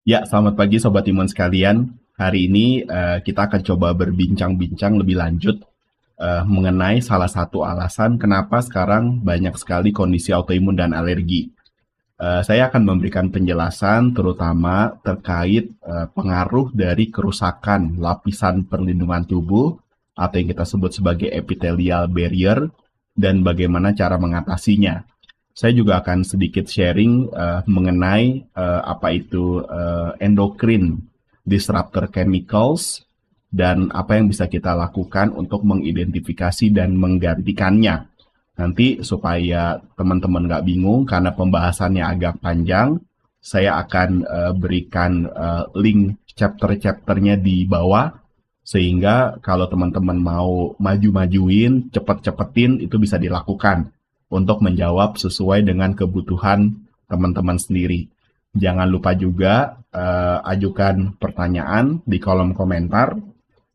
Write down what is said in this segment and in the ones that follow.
Ya, selamat pagi Sobat Imun sekalian. Hari ini kita akan coba berbincang-bincang lebih lanjut mengenai salah satu alasan kenapa sekarang banyak sekali kondisi autoimun dan alergi. Saya akan memberikan penjelasan terutama terkait pengaruh dari kerusakan lapisan perlindungan tubuh atau yang kita sebut sebagai epithelial barrier dan bagaimana cara mengatasinya. Saya juga akan sedikit sharing mengenai apa itu endocrine disruptor chemicals dan apa yang bisa kita lakukan untuk mengidentifikasi dan menggantikannya. Nanti supaya teman-teman nggak bingung karena pembahasannya agak panjang, saya akan berikan link chapter-chapternya di bawah sehingga kalau teman-teman mau maju-majuin, cepet-cepetin itu bisa dilakukan untuk menjawab sesuai dengan kebutuhan teman-teman sendiri. Jangan lupa juga ajukan pertanyaan di kolom komentar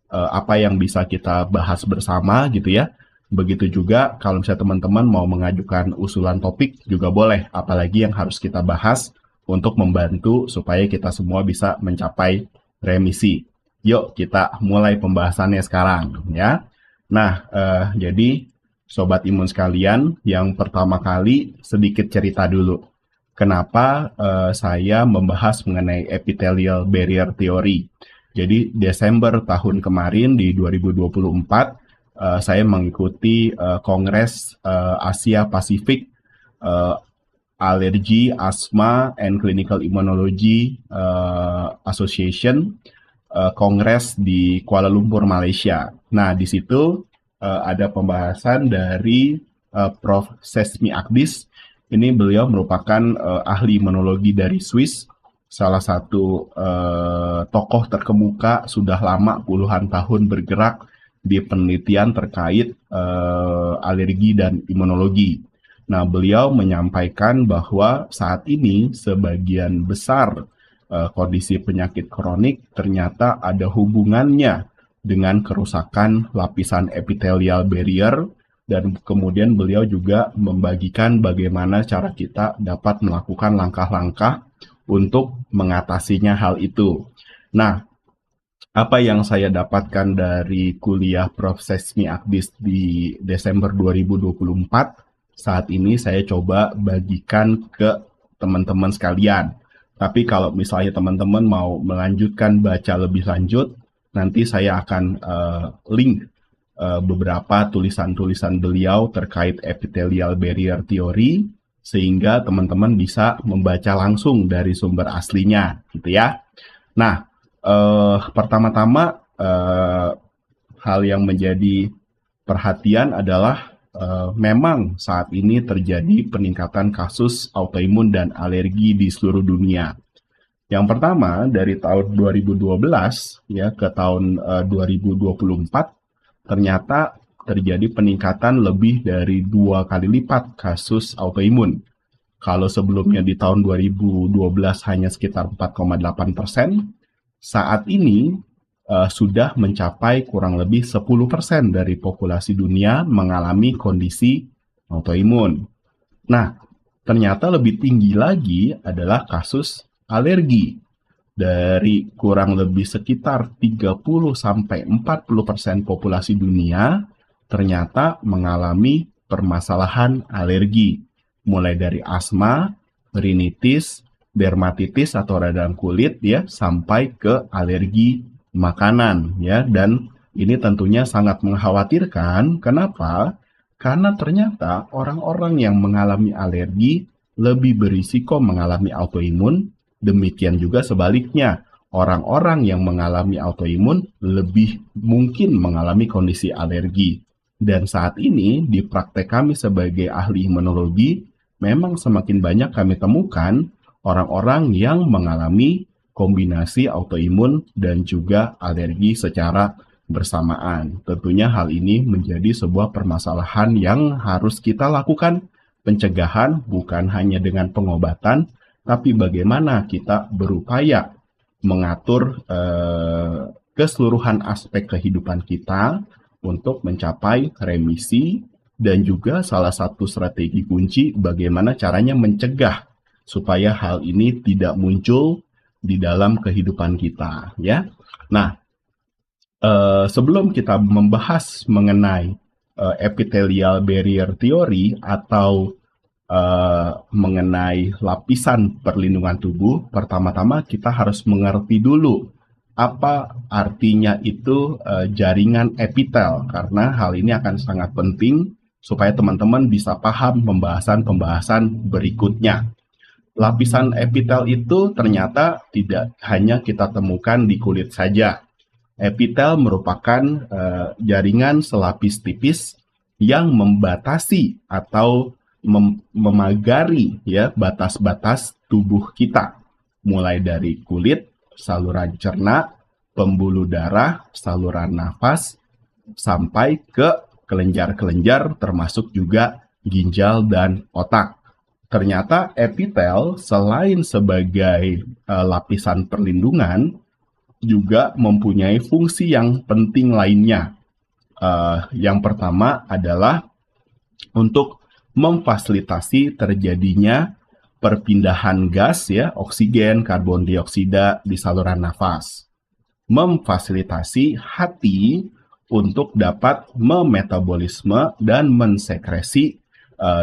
apa yang bisa kita bahas bersama gitu ya. Begitu juga kalau misalnya teman-teman mau mengajukan usulan topik juga boleh, apalagi yang harus kita bahas untuk membantu supaya kita semua bisa mencapai remisi. Yuk kita mulai pembahasannya sekarang ya. Nah, jadi Sobat Imun sekalian, yang pertama kali sedikit cerita dulu. Kenapa saya membahas mengenai epithelial barrier theory. Jadi Desember tahun kemarin di 2024, saya mengikuti Kongres Asia Pasifik Allergy, Asthma, and Clinical Immunology Association Kongres di Kuala Lumpur, Malaysia. Nah, di situ ada pembahasan dari Prof. Sesmi Akdis. Ini beliau merupakan ahli imunologi dari Swiss, salah satu tokoh terkemuka sudah lama puluhan tahun bergerak di penelitian terkait alergi dan imunologi. Nah, beliau menyampaikan bahwa saat ini sebagian besar kondisi penyakit kronik ternyata ada hubungannya dengan kerusakan lapisan epithelial barrier dan kemudian beliau juga membagikan bagaimana cara kita dapat melakukan langkah-langkah untuk mengatasinya hal itu. Nah, apa yang saya dapatkan dari kuliah Prof. Sesmi Akdis di Desember 2024, saat ini saya coba bagikan ke teman-teman sekalian. Tapi kalau misalnya teman-teman mau melanjutkan baca lebih lanjut, nanti saya akan link beberapa tulisan-tulisan beliau terkait epithelial barrier theory sehingga teman-teman bisa membaca langsung dari sumber aslinya, gitu ya. Nah, pertama-tama hal yang menjadi perhatian adalah memang saat ini terjadi peningkatan kasus autoimun dan alergi di seluruh dunia. Yang pertama, dari tahun 2012 ya ke tahun 2024, ternyata terjadi peningkatan lebih dari 2 kali lipat kasus autoimun. Kalau sebelumnya di tahun 2012 hanya sekitar 4,8%, saat ini sudah mencapai kurang lebih 10% dari populasi dunia mengalami kondisi autoimun. Nah, ternyata lebih tinggi lagi adalah kasus alergi. Dari kurang lebih sekitar 30-40% populasi dunia ternyata mengalami permasalahan alergi. Mulai dari asma, rinitis, dermatitis atau radang kulit ya sampai ke alergi makanan ya, dan ini tentunya sangat mengkhawatirkan. Kenapa? Karena ternyata orang-orang yang mengalami alergi lebih berisiko mengalami autoimun. Demikian juga sebaliknya, orang-orang yang mengalami autoimun lebih mungkin mengalami kondisi alergi. Dan saat ini di praktek kami sebagai ahli imunologi, memang semakin banyak kami temukan orang-orang yang mengalami kombinasi autoimun dan juga alergi secara bersamaan. Tentunya hal ini menjadi sebuah permasalahan yang harus kita lakukan pencegahan bukan hanya dengan pengobatan, tapi bagaimana kita berupaya mengatur keseluruhan aspek kehidupan kita untuk mencapai remisi, dan juga salah satu strategi kunci bagaimana caranya mencegah supaya hal ini tidak muncul di dalam kehidupan kita, ya. Nah, sebelum kita membahas mengenai epithelial barrier theory atau mengenai lapisan perlindungan tubuh, pertama-tama kita harus mengerti dulu apa artinya itu jaringan epitel, karena hal ini akan sangat penting supaya teman-teman bisa paham pembahasan-pembahasan berikutnya. Lapisan epitel itu ternyata tidak hanya kita temukan di kulit saja. Epitel merupakan jaringan selapis tipis yang membatasi atau memagari ya batas-batas tubuh kita, mulai dari kulit, saluran cerna, pembuluh darah, saluran nafas, sampai ke kelenjar-kelenjar termasuk juga ginjal dan otak. Ternyata epitel selain sebagai lapisan perlindungan juga mempunyai fungsi yang penting lainnya. Yang pertama adalah untuk memfasilitasi terjadinya perpindahan gas ya, oksigen, karbon dioksida di saluran nafas. Memfasilitasi hati untuk dapat memetabolisme dan mensekresi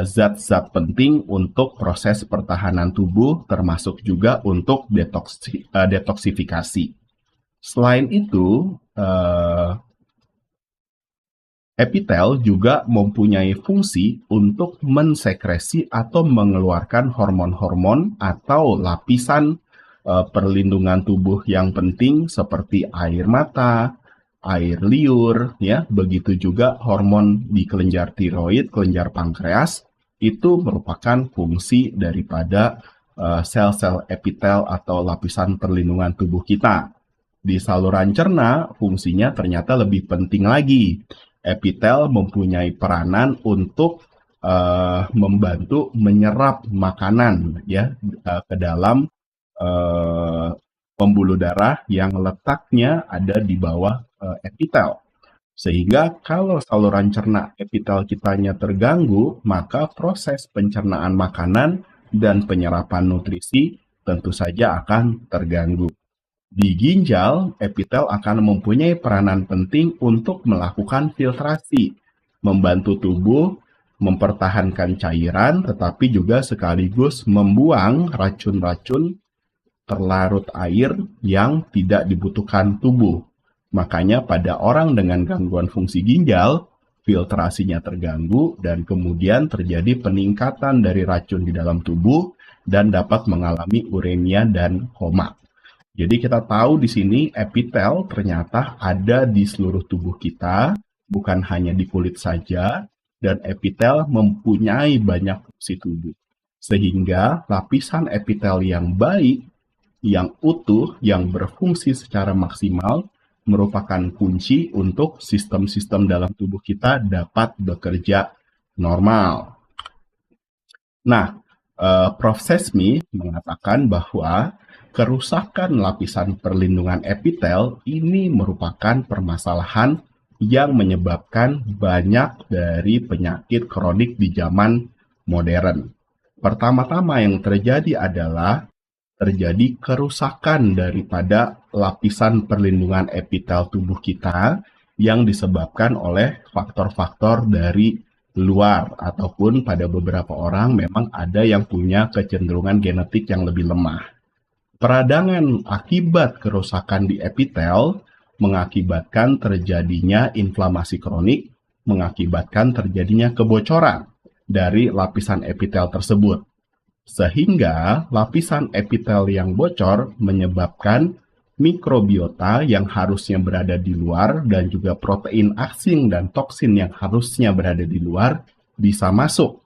zat-zat penting untuk proses pertahanan tubuh, termasuk juga untuk detoksifikasi. Selain itu, epitel juga mempunyai fungsi untuk mensekresi atau mengeluarkan hormon-hormon atau lapisan perlindungan tubuh yang penting seperti air mata, air liur, ya, begitu juga hormon di kelenjar tiroid, kelenjar pankreas, itu merupakan fungsi daripada sel-sel epitel atau lapisan perlindungan tubuh kita. Di saluran cerna, fungsinya ternyata lebih penting lagi. Epitel mempunyai peranan untuk membantu menyerap makanan ya ke dalam pembuluh darah yang letaknya ada di bawah epitel. Sehingga kalau saluran cerna epitel kitanya terganggu, maka proses pencernaan makanan dan penyerapan nutrisi tentu saja akan terganggu. Di ginjal, epitel akan mempunyai peranan penting untuk melakukan filtrasi, membantu tubuh mempertahankan cairan, tetapi juga sekaligus membuang racun-racun terlarut air yang tidak dibutuhkan tubuh. Makanya pada orang dengan gangguan fungsi ginjal, filtrasinya terganggu dan kemudian terjadi peningkatan dari racun di dalam tubuh dan dapat mengalami uremia dan koma. Jadi kita tahu di sini epitel ternyata ada di seluruh tubuh kita, bukan hanya di kulit saja, dan epitel mempunyai banyak fungsi tubuh. Sehingga lapisan epitel yang baik, yang utuh, yang berfungsi secara maksimal, merupakan kunci untuk sistem-sistem dalam tubuh kita dapat bekerja normal. Nah, Prof. Sesmi mengatakan bahwa kerusakan lapisan perlindungan epitel ini merupakan permasalahan yang menyebabkan banyak dari penyakit kronik di zaman modern. Pertama-tama yang terjadi adalah terjadi kerusakan daripada lapisan perlindungan epitel tubuh kita yang disebabkan oleh faktor-faktor dari luar ataupun pada beberapa orang memang ada yang punya kecenderungan genetik yang lebih lemah. Peradangan akibat kerusakan di epitel mengakibatkan terjadinya inflamasi kronik, mengakibatkan terjadinya kebocoran dari lapisan epitel tersebut. Sehingga lapisan epitel yang bocor menyebabkan mikrobiota yang harusnya berada di luar dan juga protein asing dan toksin yang harusnya berada di luar bisa masuk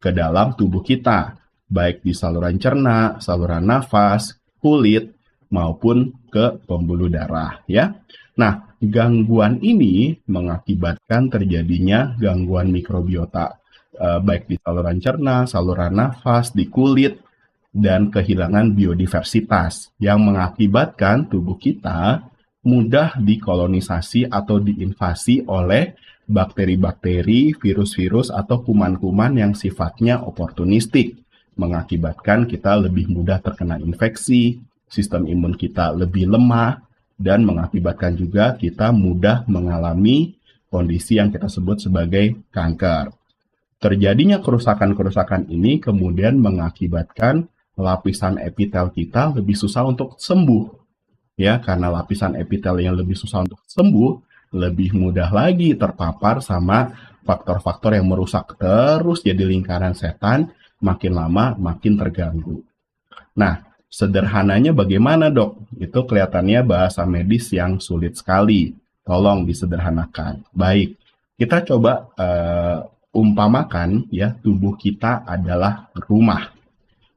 ke dalam tubuh kita, baik di saluran cerna, saluran nafas, kulit, maupun ke pembuluh darah ya. Nah, gangguan ini mengakibatkan terjadinya gangguan mikrobiota baik di saluran cerna, saluran nafas, di kulit, dan kehilangan biodiversitas yang mengakibatkan tubuh kita mudah dikolonisasi atau diinvasi oleh bakteri-bakteri, virus-virus, atau kuman-kuman yang sifatnya oportunistik, mengakibatkan kita lebih mudah terkena infeksi, sistem imun kita lebih lemah, dan mengakibatkan juga kita mudah mengalami kondisi yang kita sebut sebagai kanker. Terjadinya kerusakan-kerusakan ini kemudian mengakibatkan lapisan epitel kita lebih susah untuk sembuh. Ya, karena lapisan epitel yang lebih susah untuk sembuh, lebih mudah lagi terpapar sama faktor-faktor yang merusak, terus jadi lingkaran setan, makin lama makin terganggu. Nah, sederhananya bagaimana, Dok? Itu kelihatannya bahasa medis yang sulit sekali. Tolong disederhanakan. Baik, kita coba umpamakan ya, tubuh kita adalah rumah.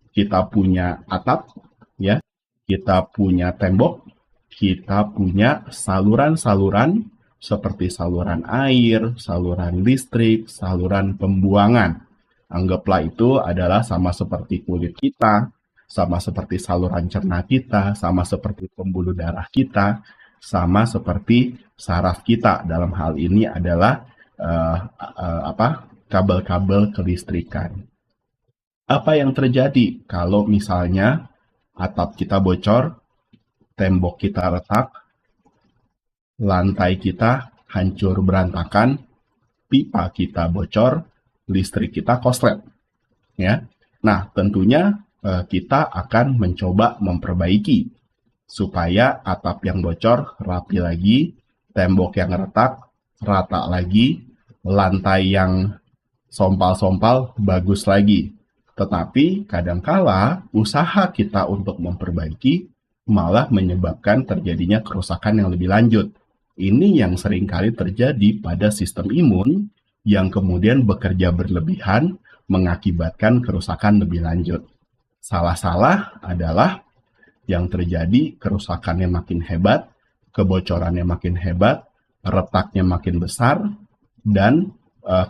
Kita punya atap, ya, kita punya tembok, kita punya saluran-saluran seperti saluran air, saluran listrik, saluran pembuangan. Anggaplah itu adalah sama seperti kulit kita, sama seperti saluran cerna kita, sama seperti pembuluh darah kita, sama seperti saraf kita. Dalam hal ini adalah kabel-kabel kelistrikan. Apa yang terjadi kalau misalnya atap kita bocor, tembok kita retak, lantai kita hancur berantakan, pipa kita bocor, listrik kita korslet. Ya. Nah, tentunya kita akan mencoba memperbaiki supaya atap yang bocor rapi lagi, tembok yang retak rata lagi, lantai yang sompal-sompal bagus lagi. Tetapi kadangkala usaha kita untuk memperbaiki malah menyebabkan terjadinya kerusakan yang lebih lanjut. Ini yang seringkali terjadi pada sistem imun yang kemudian bekerja berlebihan mengakibatkan kerusakan lebih lanjut. Salah-salah adalah yang terjadi kerusakannya makin hebat, kebocorannya makin hebat, retaknya makin besar, dan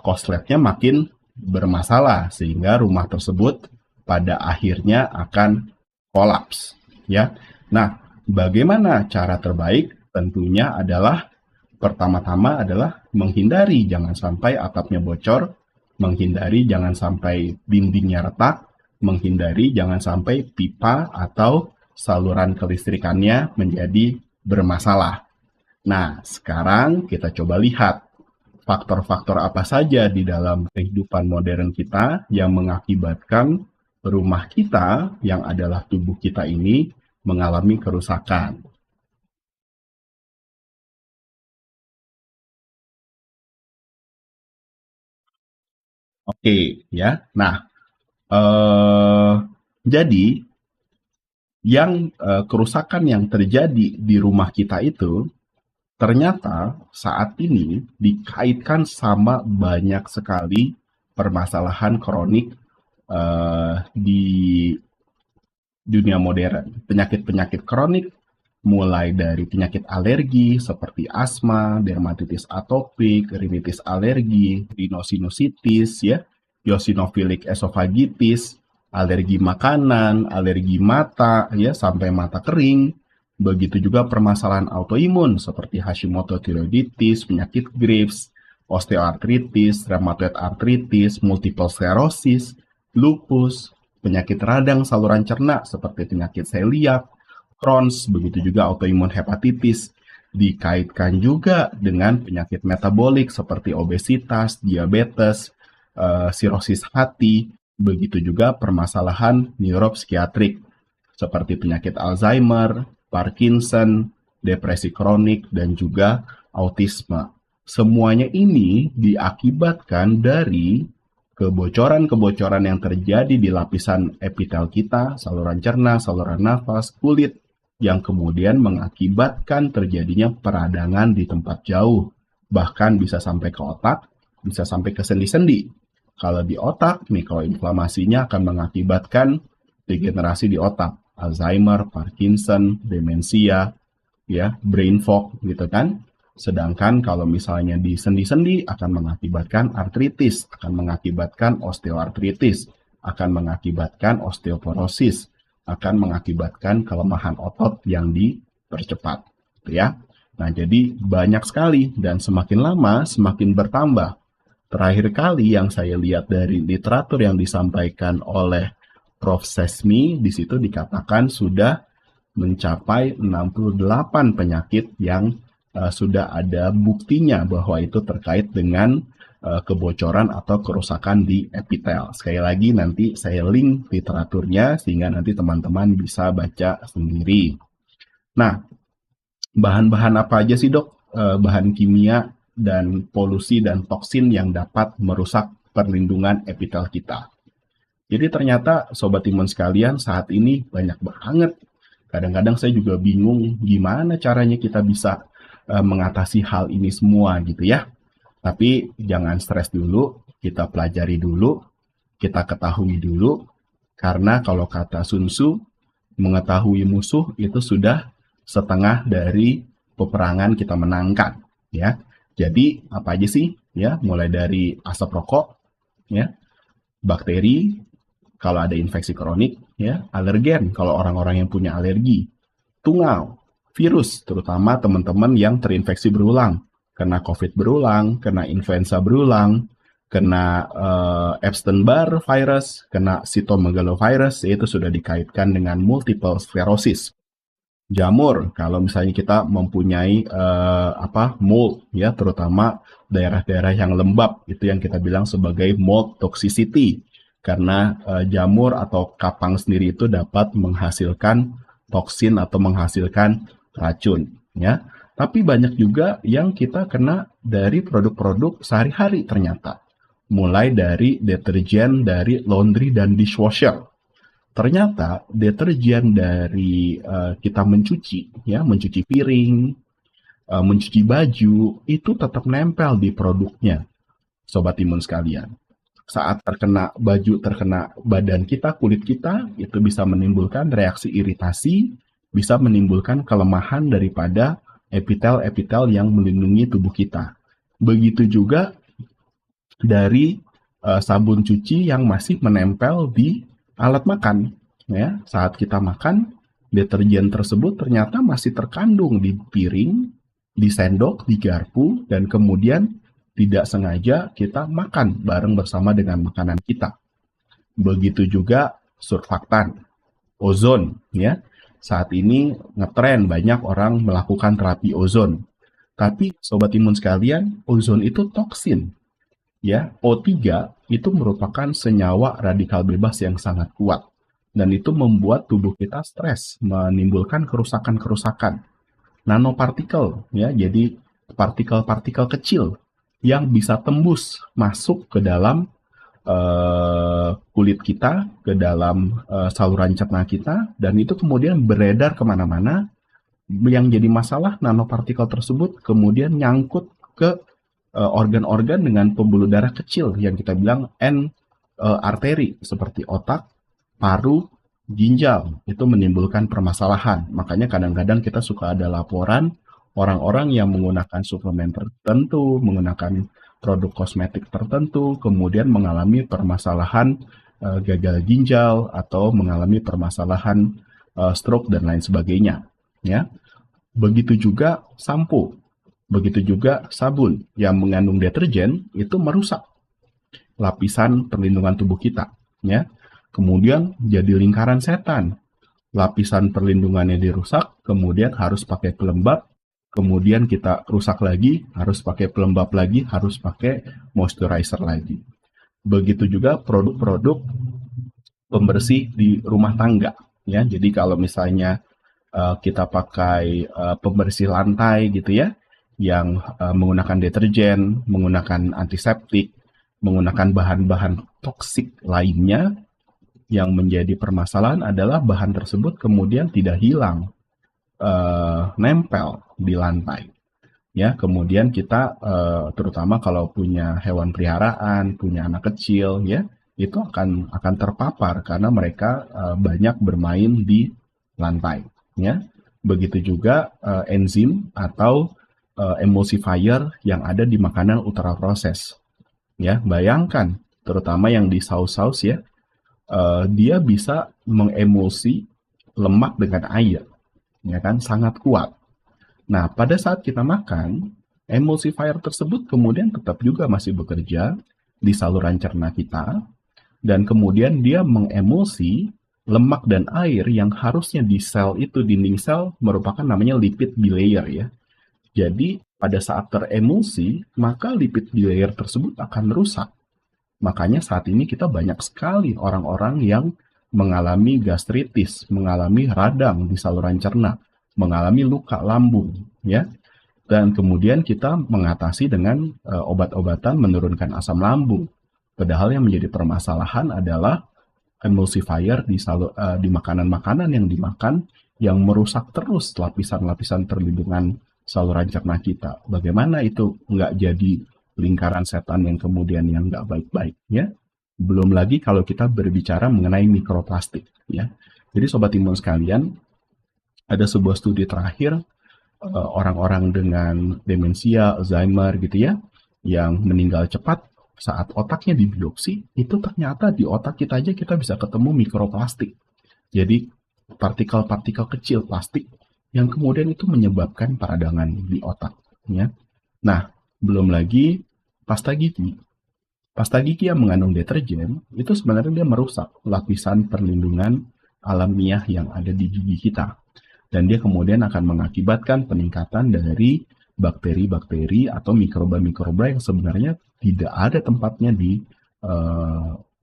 korsletnya makin bermasalah sehingga rumah tersebut pada akhirnya akan kolaps, ya. Nah, bagaimana cara terbaik? Tentunya adalah pertama-tama adalah menghindari jangan sampai atapnya bocor, menghindari jangan sampai dindingnya retak, menghindari jangan sampai pipa atau saluran kelistrikannya menjadi bermasalah. Nah, sekarang kita coba lihat faktor-faktor apa saja di dalam kehidupan modern kita yang mengakibatkan rumah kita yang adalah tubuh kita ini mengalami kerusakan. Oke, ya. Nah, jadi yang kerusakan yang terjadi di rumah kita itu ternyata saat ini dikaitkan sama banyak sekali permasalahan kronik di dunia modern. Penyakit-penyakit kronik mulai dari penyakit alergi seperti asma, dermatitis atopik, rinitis alergi, rhinosinusitis, ya, eosinophilic esophagitis, alergi makanan, alergi mata, ya, sampai mata kering. Begitu juga permasalahan autoimun seperti Hashimoto thyroiditis, penyakit Graves, osteoartritis, rheumatoid arthritis, multiple sclerosis, lupus, penyakit radang saluran cerna seperti penyakit celiak, Crohn's, begitu juga autoimun hepatitis. Dikaitkan juga dengan penyakit metabolik seperti obesitas, diabetes, sirosis hati, begitu juga permasalahan neuropsikiatrik seperti penyakit Alzheimer, Parkinson, depresi kronik, dan juga autisme. Semuanya ini diakibatkan dari kebocoran-kebocoran yang terjadi di lapisan epitel kita, saluran cerna, saluran nafas, kulit, yang kemudian mengakibatkan terjadinya peradangan di tempat jauh. Bahkan bisa sampai ke otak, bisa sampai ke sendi-sendi. Kalau di otak, mikroinflamasinya akan mengakibatkan degenerasi di otak. Alzheimer, Parkinson, demensia, ya, brain fog gitu kan. Sedangkan kalau misalnya di sendi-sendi akan mengakibatkan artritis, akan mengakibatkan osteoartritis, akan mengakibatkan osteoporosis, akan mengakibatkan kelemahan otot yang dipercepat, ya. Nah, jadi banyak sekali dan semakin lama semakin bertambah. Terakhir kali yang saya lihat dari literatur yang disampaikan oleh Prof. Sesmi, di situ dikatakan sudah mencapai 68 penyakit yang sudah ada buktinya bahwa itu terkait dengan kebocoran atau kerusakan di epitel. Sekali lagi nanti saya link literaturnya sehingga nanti teman-teman bisa baca sendiri. Nah, bahan-bahan apa aja sih dok? Bahan kimia dan polusi dan toksin yang dapat merusak perlindungan epitel kita. Jadi ternyata Sobat Imun sekalian saat ini banyak banget. Kadang-kadang saya juga bingung gimana caranya kita bisa mengatasi hal ini semua gitu ya. Tapi jangan stres dulu, kita pelajari dulu, kita ketahui dulu. Karena kalau kata Sun Tzu, mengetahui musuh itu sudah setengah dari peperangan kita menangkan. Ya, jadi apa aja sih? Ya, mulai dari asap rokok, ya, bakteri, kalau ada infeksi kronik, ya, alergen kalau orang-orang yang punya alergi, tungau, virus, terutama teman-teman yang terinfeksi berulang, kena COVID berulang, kena influenza berulang, kena Epstein-Barr virus, kena cytomegalovirus, itu sudah dikaitkan dengan multiple sclerosis. Jamur, kalau misalnya kita mempunyai mold, ya, terutama daerah-daerah yang lembab, itu yang kita bilang sebagai mold toxicity, karena jamur atau kapang sendiri itu dapat menghasilkan toksin atau menghasilkan racun, ya. Tapi banyak juga yang kita kena dari produk-produk sehari-hari ternyata. Mulai dari deterjen, dari laundry dan dishwasher. Ternyata deterjen dari kita mencuci, ya, mencuci piring, mencuci baju, itu tetap nempel di produknya, Sobat Imun sekalian. Saat terkena baju, terkena badan kita, kulit kita, itu bisa menimbulkan reaksi iritasi, bisa menimbulkan kelemahan daripada epitel-epitel yang melindungi tubuh kita. Begitu juga dari sabun cuci yang masih menempel di alat makan. Ya, saat kita makan, deterjen tersebut ternyata masih terkandung di piring, di sendok, di garpu, dan kemudian tidak sengaja kita makan bareng bersama dengan makanan kita. Begitu juga surfaktan, ozon, ya. Saat ini ngetren banyak orang melakukan terapi ozon. Tapi Sobat Imun sekalian, ozon itu toksin. Ya, O3 itu merupakan senyawa radikal bebas yang sangat kuat. Dan itu membuat tubuh kita stres, menimbulkan kerusakan-kerusakan. Nanopartikel, ya, jadi partikel-partikel kecil yang bisa tembus masuk ke dalam kulit kita, ke dalam saluran cerna kita, dan itu kemudian beredar kemana-mana. Yang jadi masalah, nanopartikel tersebut kemudian nyangkut ke organ-organ dengan pembuluh darah kecil yang kita bilang arteri, seperti otak, paru, ginjal. Itu menimbulkan permasalahan. Makanya kadang-kadang kita suka ada laporan orang-orang yang menggunakan suplemen tertentu, menggunakan produk kosmetik tertentu, kemudian mengalami permasalahan gagal ginjal atau mengalami permasalahan stroke dan lain sebagainya. Ya, begitu juga sampo, begitu juga sabun yang mengandung deterjen itu merusak lapisan perlindungan tubuh kita. Ya, kemudian jadi lingkaran setan. Lapisan perlindungannya dirusak, kemudian harus pakai pelembab. Kemudian kita rusak lagi, harus pakai pelembab lagi, harus pakai moisturizer lagi. Begitu juga produk-produk pembersih di rumah tangga. Ya, jadi kalau misalnya kita pakai pembersih lantai gitu ya, yang menggunakan deterjen, menggunakan antiseptik, menggunakan bahan-bahan toksik lainnya, yang menjadi permasalahan adalah bahan tersebut kemudian tidak hilang, nempel di lantai. Ya, kemudian kita terutama kalau punya hewan peliharaan, punya anak kecil, ya, itu akan terpapar karena mereka banyak bermain di lantai. Ya, begitu juga enzim atau emulsifier yang ada di makanan ultraproses. Ya, bayangkan, terutama yang di saus-saus ya, dia bisa mengemulsi lemak dengan air. Ya kan, sangat kuat. Nah, pada saat kita makan, emulsifier tersebut kemudian tetap juga masih bekerja di saluran cerna kita, dan kemudian dia mengemulsi lemak dan air yang harusnya di sel itu, dinding sel, merupakan namanya lipid bilayer ya. Jadi pada saat teremulsi, maka lipid bilayer tersebut akan rusak. Makanya saat ini kita banyak sekali orang-orang yang mengalami gastritis, mengalami radang di saluran cerna, mengalami luka lambung, ya. Dan kemudian kita mengatasi dengan obat-obatan menurunkan asam lambung. Padahal yang menjadi permasalahan adalah emulsifier di makanan-makanan yang dimakan yang merusak terus lapisan-lapisan perlindungan saluran cerna kita. Bagaimana itu nggak jadi lingkaran setan yang kemudian yang nggak baik-baik ya. Belum lagi kalau kita berbicara mengenai mikroplastik ya. Jadi sobat imun sekalian, ada sebuah studi terakhir orang-orang dengan demensia, Alzheimer gitu ya, yang meninggal cepat saat otaknya dibiopsi, itu ternyata di otak kita aja kita bisa ketemu mikroplastik. Jadi partikel-partikel kecil plastik yang kemudian itu menyebabkan peradangan di otak. Ya. Nah, belum lagi pasta gigi. Pasta gigi yang mengandung deterjen, itu sebenarnya dia merusak lapisan perlindungan alamiah yang ada di gigi kita. Dan dia kemudian akan mengakibatkan peningkatan dari bakteri-bakteri atau mikroba-mikroba yang sebenarnya tidak ada tempatnya di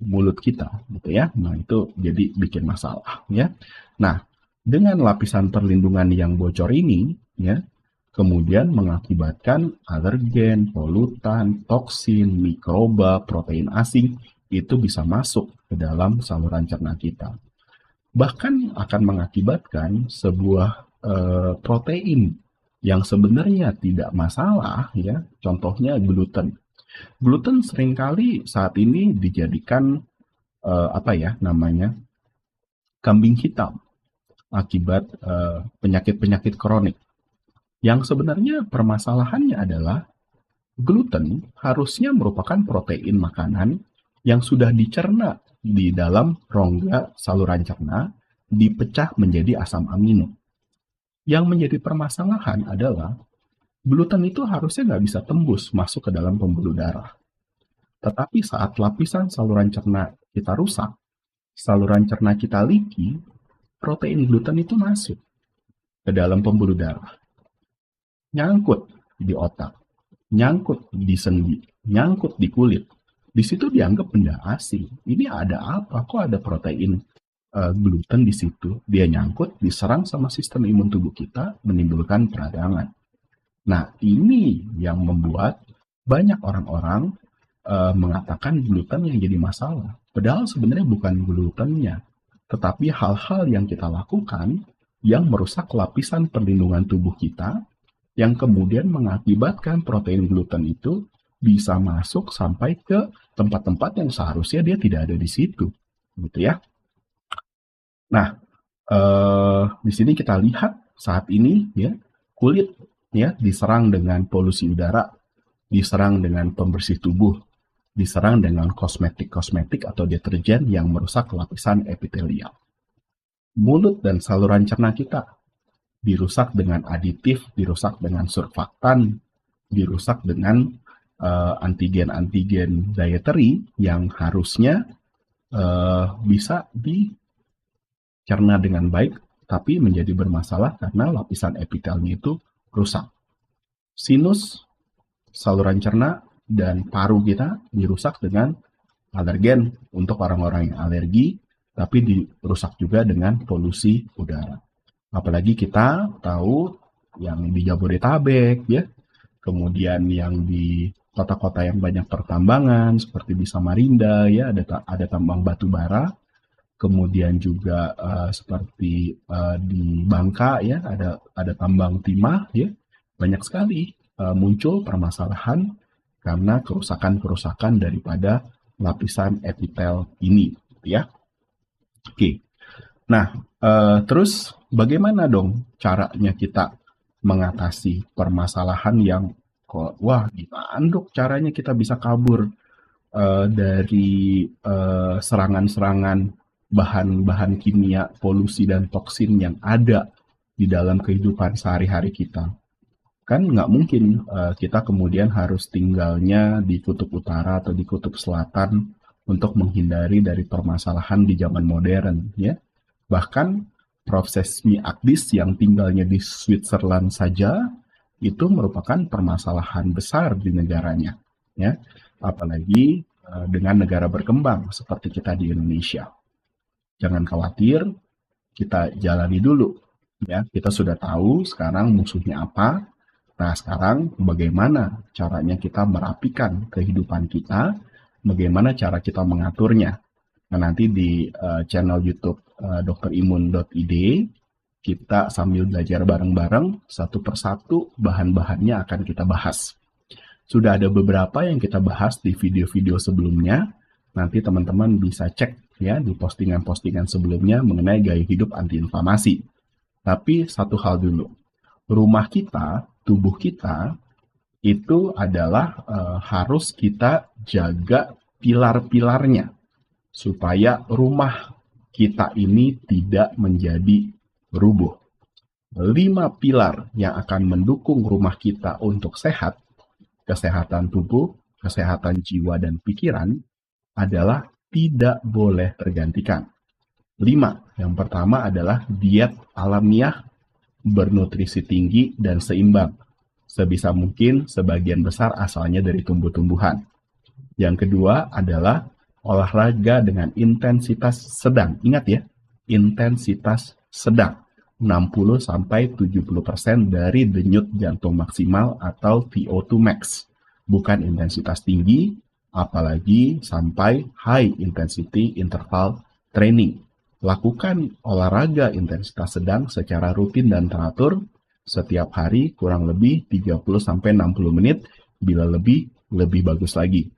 mulut kita, gitu ya. Nah, itu jadi bikin masalah, ya. Nah, dengan lapisan perlindungan yang bocor ini, ya, kemudian mengakibatkan alergen, polutan, toksin, mikroba, protein asing itu bisa masuk ke dalam saluran cerna kita. Bahkan akan mengakibatkan sebuah protein yang sebenarnya tidak masalah, ya. Contohnya gluten. Gluten seringkali saat ini dijadikan kambing hitam akibat penyakit-penyakit kronik. Yang sebenarnya permasalahannya adalah gluten harusnya merupakan protein makanan yang sudah dicerna di dalam rongga saluran cerna, dipecah menjadi asam amino. Yang menjadi permasalahan adalah gluten itu harusnya nggak bisa tembus masuk ke dalam pembuluh darah. Tetapi saat lapisan saluran cerna kita rusak, saluran cerna kita leaky, protein gluten itu masuk ke dalam pembuluh darah. Nyangkut di otak, nyangkut di sendi, nyangkut di kulit. Di situ dianggap benda asing. Ini ada apa? Kok ada protein gluten di situ? Dia nyangkut, diserang sama sistem imun tubuh kita, menimbulkan peradangan. Nah, ini yang membuat banyak orang-orang mengatakan gluten yang jadi masalah. Padahal sebenarnya bukan glutennya, tetapi hal-hal yang kita lakukan yang merusak lapisan perlindungan tubuh kita, yang kemudian mengakibatkan protein gluten itu bisa masuk sampai ke tempat-tempat yang seharusnya dia tidak ada di situ, gitu ya. Nah, di sini kita lihat saat ini ya, kulit ya diserang dengan polusi udara, diserang dengan pembersih tubuh, diserang dengan kosmetik-kosmetik atau deterjen yang merusak lapisan epitelial. Mulut dan saluran cerna kita dirusak dengan aditif, dirusak dengan surfaktan, dirusak dengan antigen-antigen dietary yang harusnya bisa dicerna dengan baik, tapi menjadi bermasalah karena lapisan epitelnya itu rusak. Sinus, saluran cerna, dan paru kita dirusak dengan alergen untuk orang-orang yang alergi, tapi dirusak juga dengan polusi udara. Apalagi kita tahu yang di Jabodetabek, ya, kemudian yang di kota-kota yang banyak pertambangan seperti di Samarinda, ya, ada tambang batu bara. Kemudian juga seperti di Bangka, ya, ada tambang timah, ya, banyak sekali muncul permasalahan karena kerusakan-kerusakan daripada lapisan epitel ini, ya. Oke. Nah, terus bagaimana dong caranya kita mengatasi permasalahan yang wah gimana dok caranya kita bisa kabur dari serangan-serangan bahan-bahan kimia, polusi dan toksin yang ada di dalam kehidupan sehari-hari kita. Kan nggak mungkin kita kemudian harus tinggalnya di kutub utara atau di kutub selatan untuk menghindari dari permasalahan di zaman modern, ya. Bahkan proses Mi Akdis yang tinggalnya di Switzerland saja itu merupakan permasalahan besar di negaranya, ya. Apalagi dengan negara berkembang seperti kita di Indonesia. Jangan khawatir, kita jalani dulu, ya. Kita sudah tahu sekarang musuhnya apa. Nah, sekarang bagaimana caranya kita merapikan kehidupan kita, bagaimana cara kita mengaturnya. Nah, nanti di channel YouTube dokterimun.id kita sambil belajar bareng-bareng satu persatu bahan-bahannya akan kita bahas. Sudah ada beberapa yang kita bahas di video-video sebelumnya. Nanti teman-teman bisa cek ya di postingan-postingan sebelumnya mengenai gaya hidup anti inflamasi. Tapi satu hal dulu, rumah kita, tubuh kita itu adalah harus kita jaga pilar-pilarnya supaya rumah kita ini tidak menjadi rubuh. 5 pilar yang akan mendukung rumah kita untuk sehat, kesehatan tubuh, kesehatan jiwa dan pikiran adalah tidak boleh tergantikan. 5. Yang pertama adalah diet alamiah, bernutrisi tinggi dan seimbang. Sebisa mungkin sebagian besar asalnya dari tumbuh-tumbuhan. Yang kedua adalah olahraga dengan intensitas sedang. Ingat ya, intensitas sedang. 60-70% dari denyut jantung maksimal atau VO2 max. Bukan intensitas tinggi, apalagi sampai high intensity interval training. Lakukan olahraga intensitas sedang secara rutin dan teratur setiap hari kurang lebih 30-60 menit, bila lebih bagus lagi.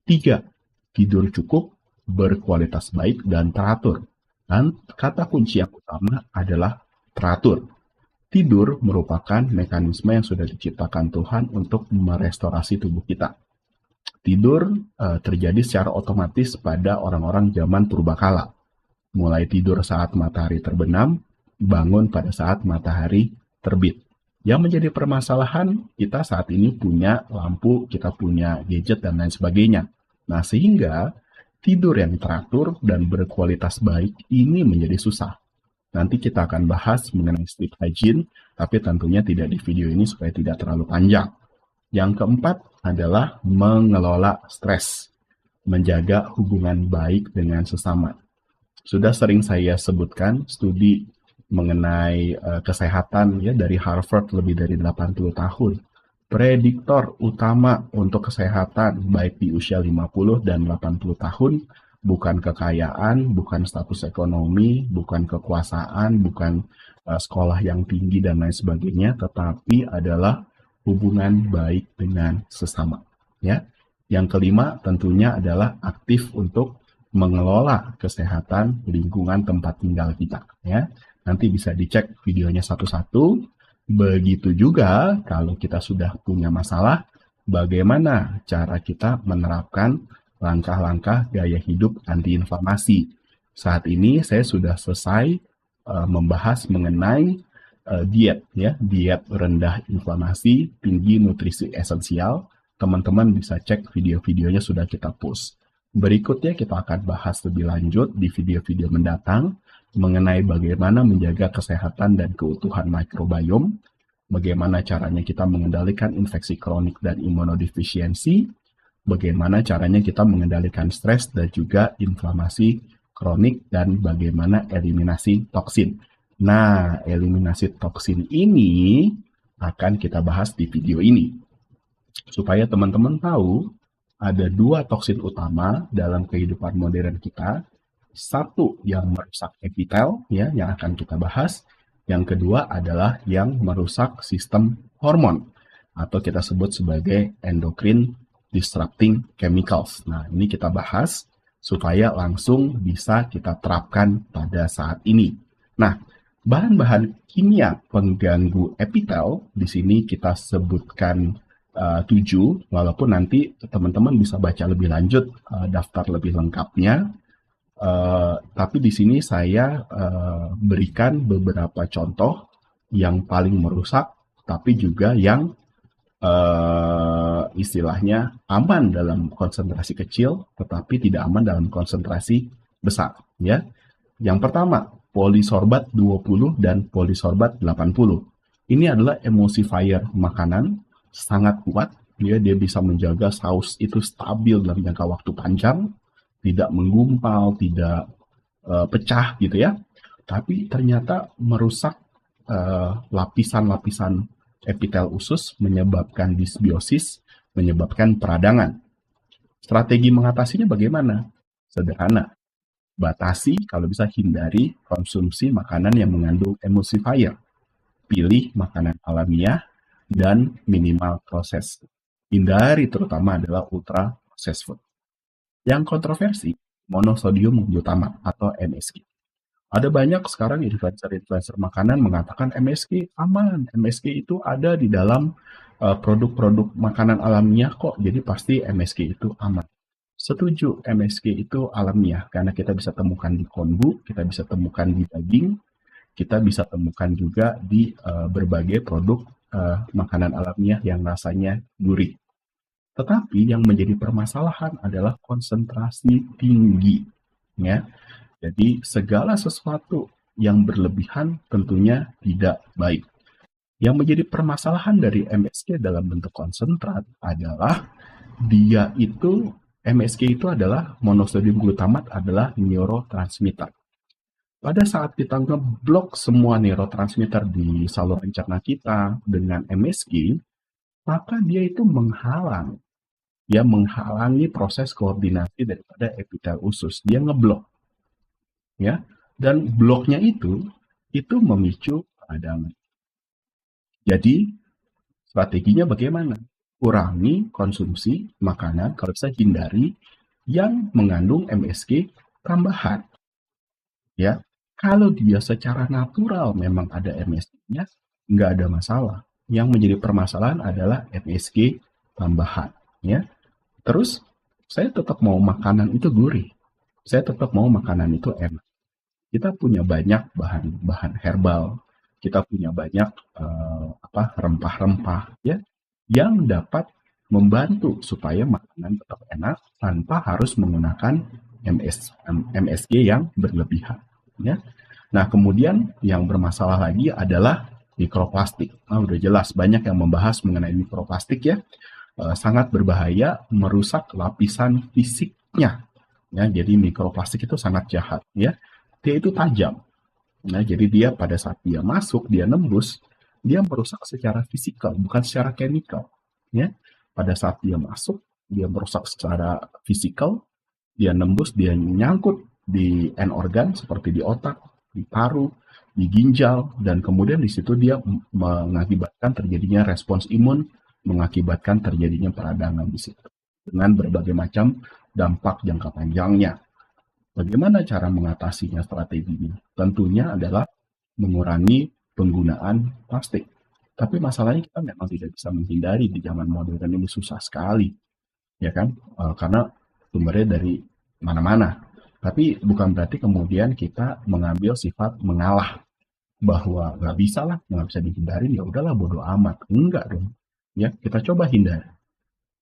3. Tidur cukup, berkualitas baik dan teratur. Dan kata kunci yang utama adalah teratur. Tidur merupakan mekanisme yang sudah diciptakan Tuhan untuk merestorasi tubuh kita. Tidur terjadi secara otomatis pada orang-orang zaman purbakala. Mulai tidur saat matahari terbenam, bangun pada saat matahari terbit. Yang menjadi permasalahan, kita saat ini punya lampu, kita punya gadget, dan lain sebagainya. Nah, sehingga tidur yang teratur dan berkualitas baik ini menjadi susah. Nanti kita akan bahas mengenai sleep hygiene, tapi tentunya tidak di video ini supaya tidak terlalu panjang. Yang keempat adalah mengelola stres, menjaga hubungan baik dengan sesama. Sudah sering saya sebutkan studi mengenai kesehatan ya dari Harvard lebih dari 80 tahun. Prediktor utama untuk kesehatan baik di usia 50 dan 80 tahun bukan kekayaan, bukan status ekonomi, bukan kekuasaan, bukan sekolah yang tinggi dan lain sebagainya, tetapi adalah hubungan baik dengan sesama. Ya. Yang kelima tentunya adalah aktif untuk mengelola kesehatan lingkungan tempat tinggal kita. Ya. Nanti bisa dicek videonya satu-satu. Begitu juga kalau kita sudah punya masalah, bagaimana cara kita menerapkan langkah-langkah gaya hidup anti-inflamasi. Saat ini saya sudah selesai membahas mengenai diet, ya, diet rendah inflamasi, tinggi nutrisi esensial. Teman-teman bisa cek video-videonya sudah kita post. Berikutnya kita akan bahas lebih lanjut di video-video mendatang mengenai bagaimana menjaga kesehatan dan keutuhan mikrobiom, bagaimana caranya kita mengendalikan infeksi kronik dan imunodefisiensi, bagaimana caranya kita mengendalikan stres dan juga inflamasi kronik, dan bagaimana eliminasi toksin. Nah, eliminasi toksin ini akan kita bahas di video ini. Supaya teman-teman tahu, ada 2 toksin utama dalam kehidupan modern kita. Satu yang merusak epitel, ya, yang akan kita bahas. Yang kedua adalah yang merusak sistem hormon, atau kita sebut sebagai endocrine disrupting chemicals. Nah, ini kita bahas supaya langsung bisa kita terapkan pada saat ini. Nah, bahan-bahan kimia pengganggu epitel, di sini kita sebutkan 7, walaupun nanti teman-teman bisa baca lebih lanjut daftar lebih lengkapnya. Tapi di sini saya berikan beberapa contoh yang paling merusak, tapi juga yang istilahnya aman dalam konsentrasi kecil, tetapi tidak aman dalam konsentrasi besar. Ya, yang pertama polisorbat 20 dan polisorbat 80. Ini adalah emulsifier makanan, sangat kuat. Dia bisa menjaga saus itu stabil dalam jangka waktu panjang, tidak menggumpal, tidak pecah gitu ya. Tapi ternyata merusak lapisan-lapisan epitel usus, menyebabkan disbiosis, menyebabkan peradangan. Strategi mengatasinya bagaimana? Sederhana. Batasi, kalau bisa hindari konsumsi makanan yang mengandung emulsifier. Pilih makanan alamiah dan minimal proses. Hindari terutama adalah ultra processed food. Yang kontroversi, monosodium glutamate atau MSG. Ada banyak sekarang influencer-influencer makanan mengatakan MSG aman, MSG itu ada di dalam produk-produk makanan alamiah kok, jadi pasti MSG itu aman. Setuju, MSG itu alamiah karena kita bisa temukan di konbu, kita bisa temukan di daging, kita bisa temukan juga di berbagai produk makanan alamiah yang rasanya gurih. Tetapi yang menjadi permasalahan adalah konsentrasi tinggi, ya. Jadi segala sesuatu yang berlebihan tentunya tidak baik. Yang menjadi permasalahan dari MSG dalam bentuk konsentrat adalah MSG itu adalah monosodium glutamat adalah neurotransmitter. Pada saat kita ngeblok semua neurotransmitter di saluran cerna kita dengan MSG, maka dia itu menghalangi proses koordinasi daripada epitel usus. Dia ngeblok, ya, dan bloknya itu memicu peradangan. Jadi strateginya bagaimana? Kurangi konsumsi makanan, kalau bisa hindari yang mengandung MSG tambahan. Ya, kalau dia secara natural memang ada MSG-nya, nggak ada masalah. Yang menjadi permasalahan adalah MSG tambahan. Ya, terus saya tetap mau makanan itu gurih, saya tetap mau makanan itu enak. Kita punya banyak bahan herbal, kita punya banyak rempah-rempah, ya, yang dapat membantu supaya makanan tetap enak tanpa harus menggunakan MSG yang berlebihan. Ya. Nah, kemudian yang bermasalah lagi adalah mikroplastik. Nah, udah jelas banyak yang membahas mengenai mikroplastik ya. Sangat berbahaya, merusak lapisan fisiknya. Ya, jadi mikroplastik itu sangat jahat. Ya, dia itu tajam. Nah, jadi dia pada saat dia masuk, dia nembus, dia merusak secara fisikal, bukan secara chemical. Ya, pada saat dia masuk, dia merusak secara fisikal, dia nembus, dia nyangkut di end organ seperti di otak, di paru, di ginjal, dan kemudian di situ dia mengakibatkan terjadinya respons imun, mengakibatkan terjadinya peradangan di situ dengan berbagai macam dampak jangka panjangnya. Bagaimana cara mengatasinya strateginya? Tentunya adalah mengurangi penggunaan plastik. Tapi masalahnya kita memang tidak bisa menghindari di zaman modern ini, susah sekali, ya kan? Karena sumbernya dari mana-mana. Tapi bukan berarti kemudian kita mengambil sifat mengalah bahwa nggak bisa lah, nggak bisa dihindari, ya udahlah bodo amat. Enggak dong. Ya, kita coba hindari.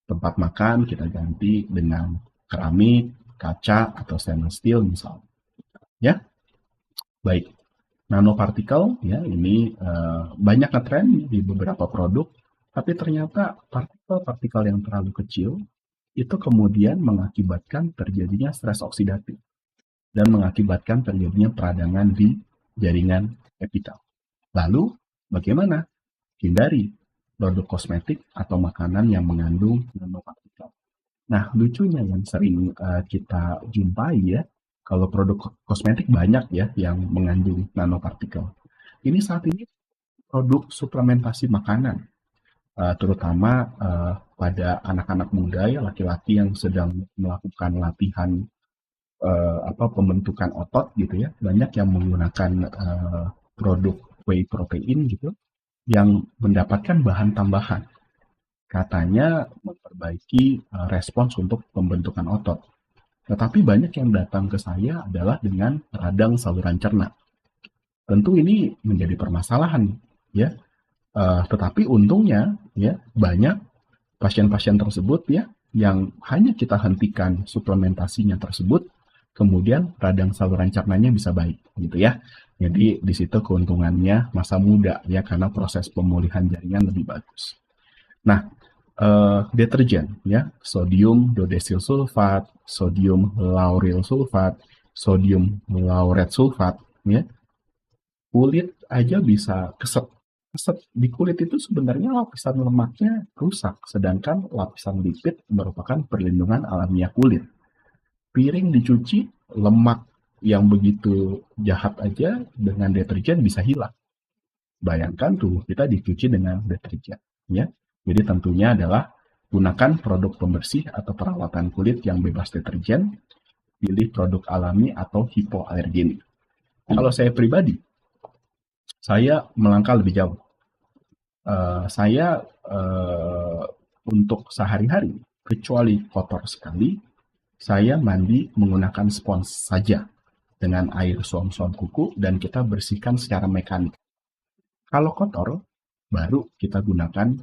Tempat makan kita ganti dengan keramik, kaca, atau stainless steel misalnya. Ya, baik. Nanopartikel, ya, ini banyak ngetren di beberapa produk, tapi ternyata partikel-partikel yang terlalu kecil itu kemudian mengakibatkan terjadinya stres oksidatif dan mengakibatkan terjadinya peradangan di jaringan epitel. Lalu, bagaimana? Hindari produk kosmetik atau makanan yang mengandung nanopartikel. Nah, lucunya yang sering kita jumpai ya, kalau produk kosmetik banyak ya yang mengandung nanopartikel. Ini saat ini produk suplementasi makanan, terutama pada anak-anak muda ya, laki-laki yang sedang melakukan latihan pembentukan otot gitu ya, banyak yang menggunakan produk whey protein gitu yang mendapatkan bahan tambahan, katanya memperbaiki respons untuk pembentukan otot. Tetapi banyak yang datang ke saya adalah dengan radang saluran cerna. Tentu ini menjadi permasalahan ya, tetapi untungnya ya banyak pasien-pasien tersebut ya yang hanya kita hentikan suplementasinya tersebut, kemudian radang saluran cernanya bisa baik gitu ya. Jadi di situ keuntungannya masa muda ya karena proses pemulihan jaringan lebih bagus. Nah, deterjen ya, sodium dodesil sulfat, sodium lauryl sulfat, sodium lauret sulfat ya. Kulit aja bisa keset. Keset di kulit itu sebenarnya lapisan lemaknya rusak, sedangkan lapisan lipid merupakan perlindungan alamiah kulit. Piring dicuci, lemak yang begitu jahat aja dengan deterjen bisa hilang. Bayangkan tubuh kita dicuci dengan deterjen, ya. Jadi tentunya adalah gunakan produk pembersih atau perawatan kulit yang bebas deterjen, pilih produk alami atau hipoalergenik. Kalau saya pribadi, saya melangkah lebih jauh. Saya untuk sehari-hari, kecuali kotor sekali, saya mandi menggunakan spons saja dengan air suam-suam kuku dan kita bersihkan secara mekanik. Kalau kotor, baru kita gunakan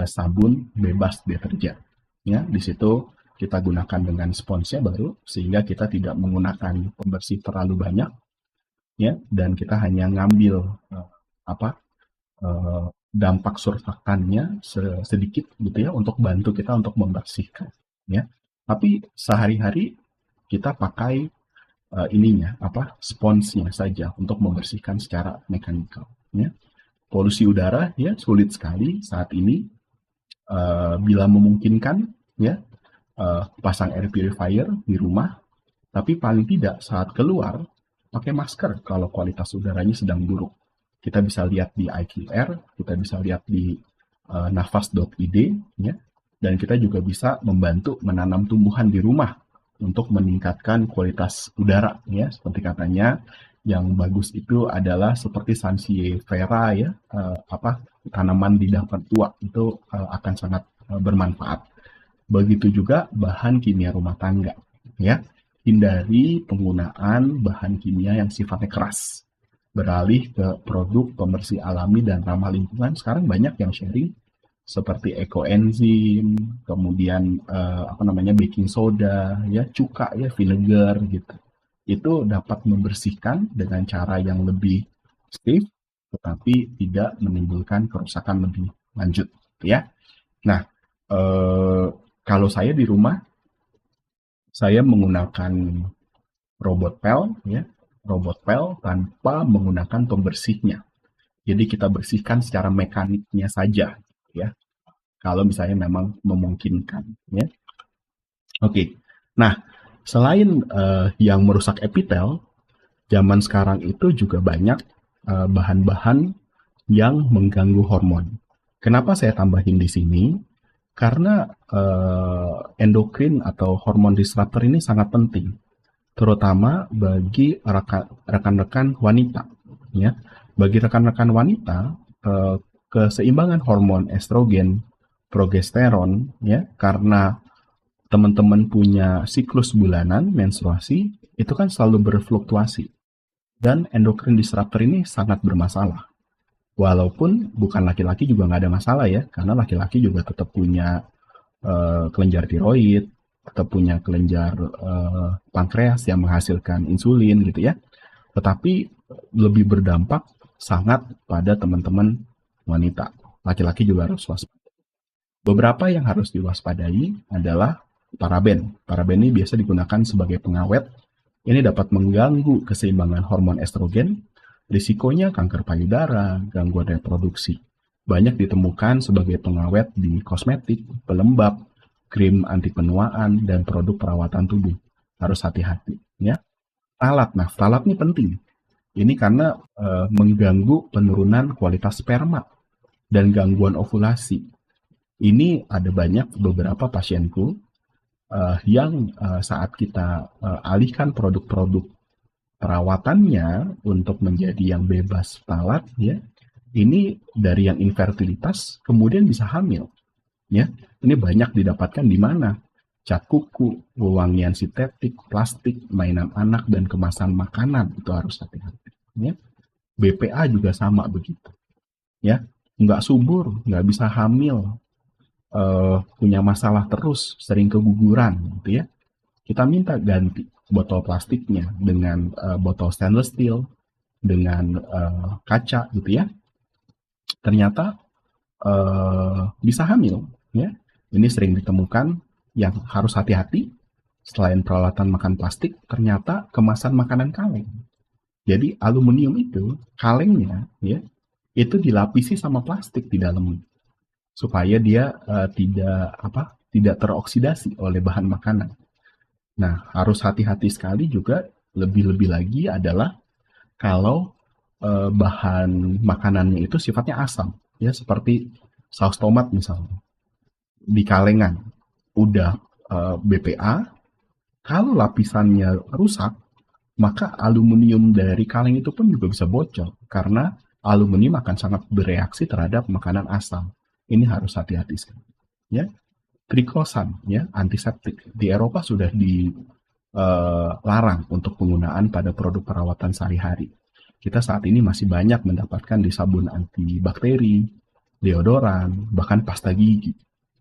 sabun bebas deterjen. Ya, di situ kita gunakan dengan sponsnya baru sehingga kita tidak menggunakan pembersih terlalu banyak, ya, dan kita hanya ngambil dampak surfaktannya sedikit gitu ya untuk bantu kita untuk membersihkan, ya. Tapi sehari-hari kita pakai sponsnya saja untuk membersihkan secara mekanikal, ya. Polusi udara ya sulit sekali saat ini. Bila memungkinkan ya pasang air purifier di rumah, tapi paling tidak saat keluar pakai masker kalau kualitas udaranya sedang buruk. Kita bisa lihat di IQR, kita bisa lihat di nafas.id ya, dan kita juga bisa membantu menanam tumbuhan di rumah untuk meningkatkan kualitas udara ya, seperti katanya yang bagus itu adalah seperti Sansevieria ya, tanaman di dapur tua itu akan sangat bermanfaat. Begitu juga bahan kimia rumah tangga ya. Hindari penggunaan bahan kimia yang sifatnya keras. Beralih ke produk pembersih alami dan ramah lingkungan. Sekarang banyak yang sharing seperti ekoenzim, kemudian baking soda, ya cuka ya vinegar gitu. Itu dapat membersihkan dengan cara yang lebih safe, tetapi tidak menimbulkan kerusakan lebih lanjut, ya. Nah, kalau saya di rumah, saya menggunakan robot pel, ya, robot pel tanpa menggunakan pembersihnya. Jadi kita bersihkan secara mekaniknya saja, ya. Kalau misalnya memang memungkinkan, ya. Oke. Nah, selain yang merusak epitel, zaman sekarang itu juga banyak bahan-bahan yang mengganggu hormon. Kenapa saya tambahin di sini? Karena endokrin atau hormon disruptor ini sangat penting, terutama bagi rekan-rekan wanita. Ya, bagi rekan-rekan wanita, keseimbangan hormon estrogen, progesteron, ya, karena teman-teman punya siklus bulanan menstruasi, itu kan selalu berfluktuasi. Dan endokrin disruptor ini sangat bermasalah. Walaupun bukan laki-laki juga nggak ada masalah ya, karena laki-laki juga tetap punya kelenjar tiroid, tetap punya kelenjar pankreas yang menghasilkan insulin gitu ya. Tetapi lebih berdampak sangat pada teman-teman wanita. Laki-laki juga harus waspada. Beberapa yang harus diwaspadai adalah paraben. Paraben ini biasa digunakan sebagai pengawet. Ini dapat mengganggu keseimbangan hormon estrogen. Risikonya kanker payudara, gangguan reproduksi. Banyak ditemukan sebagai pengawet di kosmetik, pelembab, krim anti penuaan, dan produk perawatan tubuh. Harus hati-hati. Ya. Ftalat. Nah, ftalat ini penting. Ini karena mengganggu penurunan kualitas sperma dan gangguan ovulasi. Ini ada banyak beberapa pasienku yang saat kita alihkan produk-produk perawatannya untuk menjadi yang bebas ftalat, ya, ini dari yang infertilitas kemudian bisa hamil, ya. Ini banyak didapatkan di mana? Cat kuku, wewangian sintetik, plastik, mainan anak dan kemasan makanan itu harus hati-hati. Ya. BPA juga sama begitu, ya. Nggak subur, nggak bisa hamil, punya masalah terus, sering keguguran, gitu ya. Kita minta ganti botol plastiknya dengan botol stainless steel dengan kaca gitu ya, ternyata bisa hamil ya. Ini sering ditemukan. Yang harus hati-hati, selain peralatan makan plastik, ternyata kemasan makanan kaleng. Jadi aluminium itu kalengnya ya itu dilapisi sama plastik di dalam supaya dia tidak teroksidasi oleh bahan makanan. Nah, harus hati-hati sekali juga, lebih-lebih lagi adalah kalau bahan makanannya itu sifatnya asam, ya seperti saus tomat misalnya. Di kalengan udah BPA, kalau lapisannya rusak, maka aluminium dari kaleng itu pun juga bisa bocor karena aluminium akan sangat bereaksi terhadap makanan asam. Ini harus hati-hati sekali. Ya, triklosan, ya, antiseptik di Eropa sudah dilarang untuk penggunaan pada produk perawatan sehari-hari. Kita saat ini masih banyak mendapatkan di sabun antibakteri, deodoran, bahkan pasta gigi.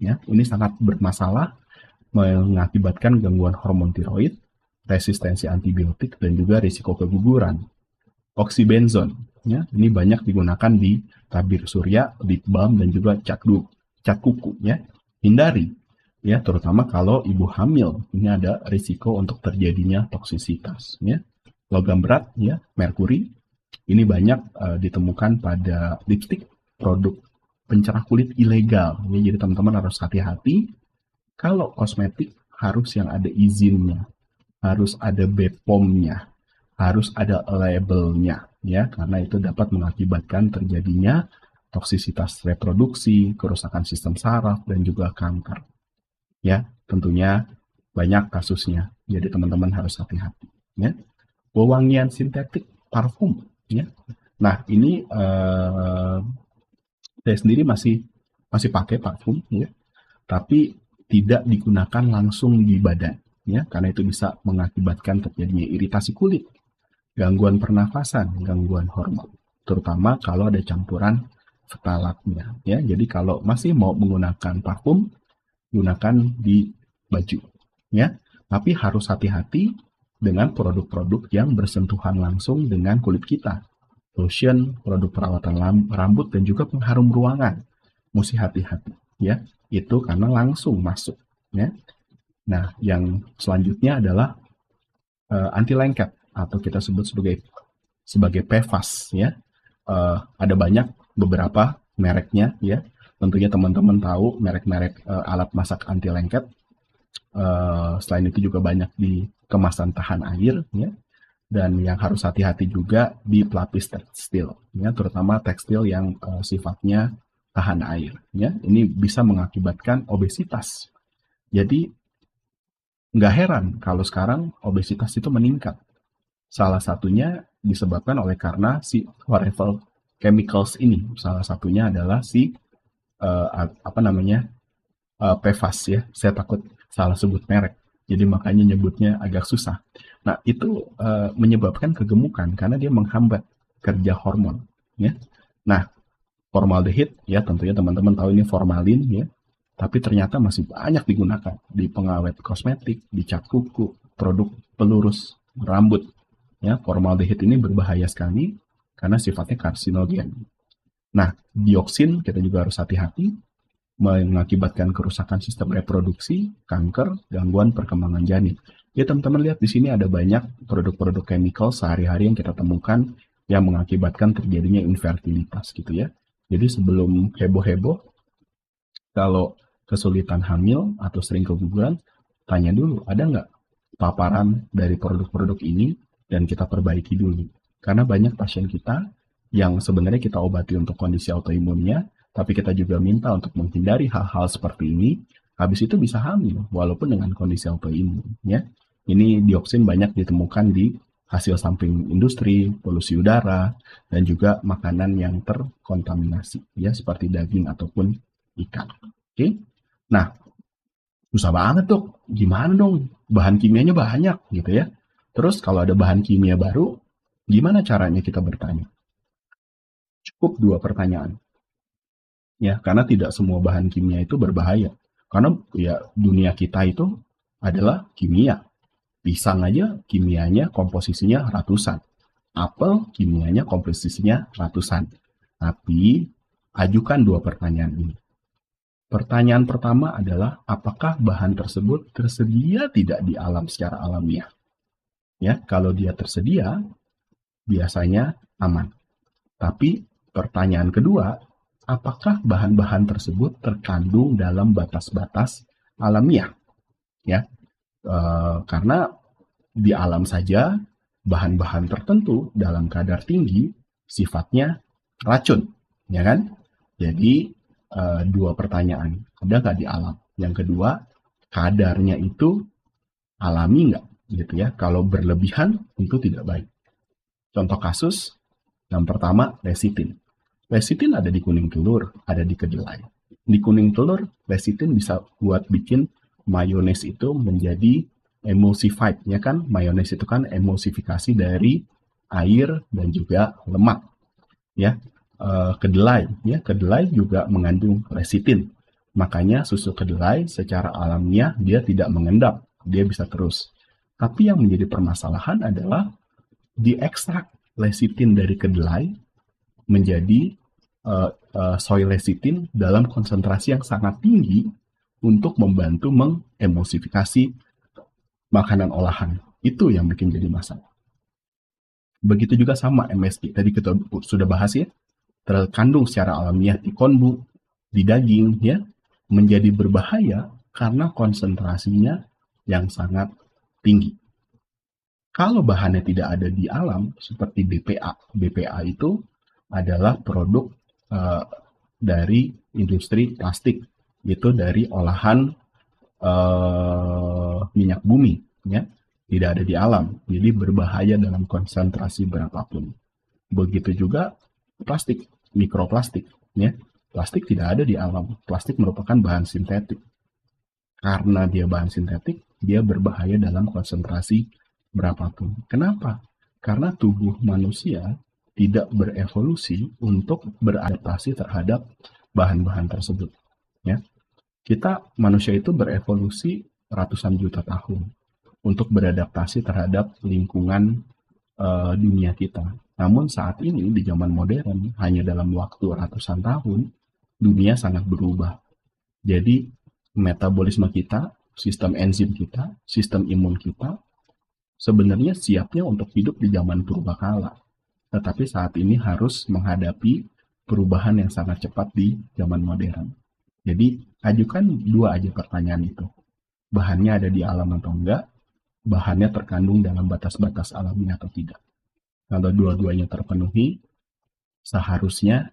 Ya, ini sangat bermasalah, mengakibatkan gangguan hormon tiroid, resistensi antibiotik, dan juga risiko keguguran. Oxybenzone, ya, ini banyak digunakan di tabir surya, lip balm, dan juga cat kuku. Ya. Hindari, ya, terutama kalau ibu hamil. Ini ada risiko untuk terjadinya toksisitas. Ya. Logam berat, ya, merkuri, ini banyak ditemukan pada lipstik, produk pencerah kulit ilegal. Ya, jadi teman-teman harus hati-hati. Kalau kosmetik harus yang ada izinnya, harus ada BPOM-nya, harus ada labelnya, ya, karena itu dapat mengakibatkan terjadinya toksisitas reproduksi, kerusakan sistem saraf, dan juga kanker. Ya, tentunya banyak kasusnya. Jadi teman-teman harus hati-hati. Ya. Wewangian sintetik, parfum. Ya. Nah, ini saya sendiri masih pakai parfum, ya, tapi tidak digunakan langsung di badan, ya, karena itu bisa mengakibatkan terjadinya iritasi kulit, gangguan pernafasan, gangguan hormon, terutama kalau ada campuran ftalatnya, ya. Jadi kalau masih mau menggunakan parfum, gunakan di baju, ya. Tapi harus hati-hati dengan produk-produk yang bersentuhan langsung dengan kulit kita. Lotion, produk perawatan rambut, dan juga pengharum ruangan. Mesti hati-hati, ya. Itu karena langsung masuk, ya. Nah, yang selanjutnya adalah anti lengket atau kita sebut sebagai PFAS, ya. Ada banyak beberapa mereknya, ya. Tentunya teman-teman tahu merek-merek alat masak anti lengket. Selain itu juga banyak di kemasan tahan air, ya. Dan yang harus hati-hati juga di pelapis tekstil, ya, terutama tekstil yang sifatnya tahan air. Ya. Ini bisa mengakibatkan obesitas. Jadi nggak heran kalau sekarang obesitas itu meningkat. Salah satunya disebabkan oleh karena si harmful chemicals ini. Salah satunya adalah si PFAS, ya. Saya takut salah sebut merek. Jadi makanya nyebutnya agak susah. Nah, itu menyebabkan kegemukan karena dia menghambat kerja hormon, ya. Nah, formaldehid, ya, tentunya teman-teman tahu ini formalin, ya. Tapi ternyata masih banyak digunakan di pengawet kosmetik, di cat kuku, produk pelurus rambut, ya. Formaldehid ini berbahaya sekali karena sifatnya karsinogen. Nah, dioksin kita juga harus hati-hati, mengakibatkan kerusakan sistem reproduksi, kanker, gangguan perkembangan janin. Ya, teman-teman lihat di sini ada banyak produk-produk chemical sehari-hari yang kita temukan yang mengakibatkan terjadinya infertilitas gitu ya. Jadi sebelum heboh-heboh, kalau kesulitan hamil atau sering keguguran, tanya dulu ada nggak paparan dari produk-produk ini dan kita perbaiki dulu. Karena banyak pasien kita yang sebenarnya kita obati untuk kondisi autoimunnya, tapi kita juga minta untuk menghindari hal-hal seperti ini, habis itu bisa hamil, walaupun dengan kondisi autoimun. Ya. Ini dioksin banyak ditemukan di hasil samping industri, polusi udara, dan juga makanan yang terkontaminasi, ya, seperti daging ataupun ikan. Oke. Nah, susah banget tuh. Gimana dong? Bahan kimianya banyak, gitu ya. Terus kalau ada bahan kimia baru, gimana caranya kita bertanya? Cukup 2 pertanyaan. Ya, karena tidak semua bahan kimia itu berbahaya. Karena ya dunia kita itu adalah kimia. Pisang aja kimianya komposisinya ratusan. Apel kimianya komposisinya ratusan. Tapi ajukan dua pertanyaan ini. Pertanyaan pertama adalah apakah bahan tersebut tersedia tidak di alam secara alamiah? Ya, kalau dia tersedia, biasanya aman. Tapi pertanyaan kedua, apakah bahan-bahan tersebut terkandung dalam batas-batas alamiah? Ya, karena di alam saja bahan-bahan tertentu dalam kadar tinggi sifatnya racun, ya kan? Jadi dua pertanyaan, ada nggak di alam? Yang kedua, kadarnya itu alami nggak, gitu ya? Kalau berlebihan tentu tidak baik. Contoh kasus, yang pertama lecitin. Lecitin ada di kuning telur, ada di kedelai. Di kuning telur, lecitin bisa buat bikin mayones itu menjadi emulsified, ya kan? Mayones itu kan emulsifikasi dari air dan juga lemak, ya. Kedelai, ya, kedelai juga mengandung lecitin. Makanya susu kedelai secara alamiah dia tidak mengendap, dia bisa terus. Tapi yang menjadi permasalahan adalah diekstrak lecitin dari kedelai menjadi soy lecithin dalam konsentrasi yang sangat tinggi untuk membantu mengemulsifikasi makanan olahan. Itu yang bikin jadi masalah. Begitu juga sama MSG. Tadi kita sudah bahas ya, terkandung secara alamiah di konbu, di daging, ya, menjadi berbahaya karena konsentrasinya yang sangat tinggi. Kalau bahannya tidak ada di alam, seperti BPA. BPA itu adalah produk dari industri plastik, itu dari olahan minyak bumi, ya, tidak ada di alam, jadi berbahaya dalam konsentrasi berapapun. Begitu juga plastik, mikroplastik, ya, plastik tidak ada di alam, plastik merupakan bahan sintetik. Karena dia bahan sintetik, dia berbahaya dalam konsentrasi berapapun. Kenapa? Karena tubuh manusia tidak berevolusi untuk beradaptasi terhadap bahan-bahan tersebut. Ya, kita manusia itu berevolusi ratusan juta tahun untuk beradaptasi terhadap lingkungan dunia kita. Namun saat ini di zaman modern, hanya dalam waktu ratusan tahun, dunia sangat berubah. Jadi metabolisme kita, sistem enzim kita, sistem imun kita, sebenarnya siapnya untuk hidup di zaman purbakala. Tetapi saat ini harus menghadapi perubahan yang sangat cepat di zaman modern. Jadi, ajukan dua aja pertanyaan itu. Bahannya ada di alam atau enggak? Bahannya terkandung dalam batas-batas alami atau tidak? Kalau dua-duanya terpenuhi, seharusnya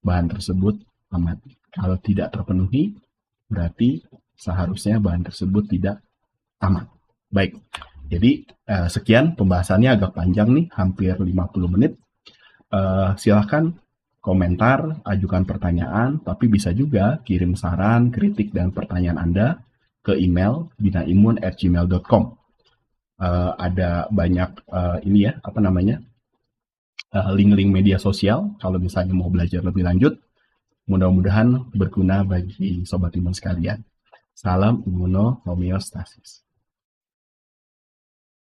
bahan tersebut aman. Kalau tidak terpenuhi, berarti seharusnya bahan tersebut tidak aman. Baik, jadi sekian pembahasannya agak panjang nih, hampir 50 menit. Silahkan komentar, ajukan pertanyaan, tapi bisa juga kirim saran, kritik, dan pertanyaan Anda ke email binaimun@gmail.com. Ada banyak link-link media sosial kalau misalnya mau belajar lebih lanjut. Mudah-mudahan berguna bagi Sobat Imun sekalian. Salam imunohomeostasis.